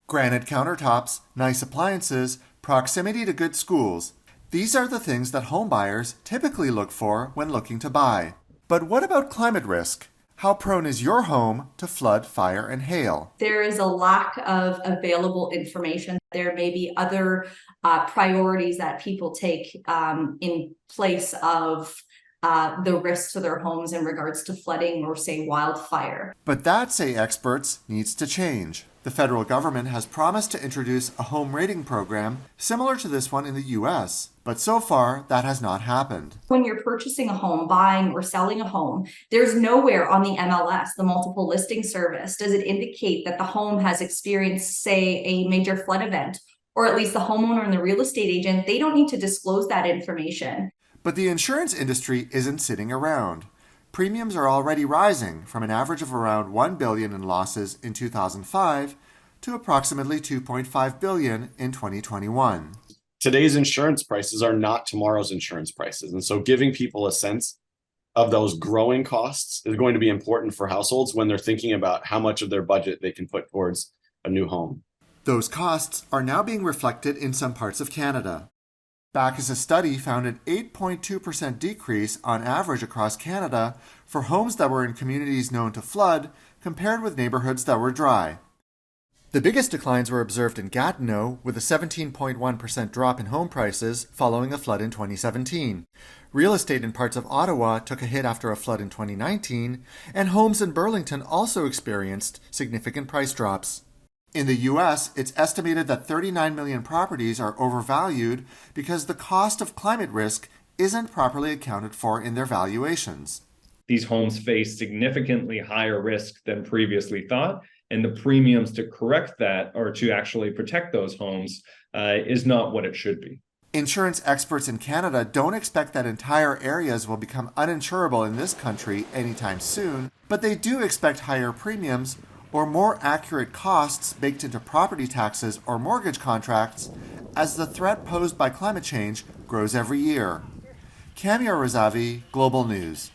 Granite countertops, nice appliances, proximity to good schools. These are the things that homebuyers typically look for when looking to buy. But what about climate risk? How prone is your home to flood, fire, and hail? There is a lack of available information. There may be other priorities that people take in place of the risks to their homes in regards to flooding or, say, wildfire. But that, say experts, needs to change. The federal government has promised to introduce a home rating program similar to this one in the US, but so far that has not happened. When you're purchasing a home, buying or selling a home, there's nowhere on the MLS, the multiple listing service, does it indicate that the home has experienced, say, a major flood event, or at least the homeowner and the real estate agent, they don't need to disclose that information. But the insurance industry isn't sitting around. Premiums are already rising from an average of around $1 billion in losses in 2005 to approximately $2.5 billion in 2021. Today's insurance prices are not tomorrow's insurance prices. And so giving people a sense of those growing costs is going to be important for households when they're thinking about how much of their budget they can put towards a new home. Those costs are now being reflected in some parts of Canada. Backus's study found an 8.2% decrease on average across Canada for homes that were in communities known to flood compared with neighborhoods that were dry. The biggest declines were observed in Gatineau, with a 17.1% drop in home prices following a flood in 2017. Real estate in parts of Ottawa took a hit after a flood in 2019, and homes in Burlington also experienced significant price drops. In the U.S., it's estimated that 39 million properties are overvalued because the cost of climate risk isn't properly accounted for in their valuations. These homes face significantly higher risk than previously thought, and the premiums to correct that or to actually protect those homes is not what it should be. Insurance experts in Canada don't expect that entire areas will become uninsurable in this country anytime soon, but they do expect higher premiums or more accurate costs baked into property taxes or mortgage contracts as the threat posed by climate change grows every year. Camille Razavi, Global News.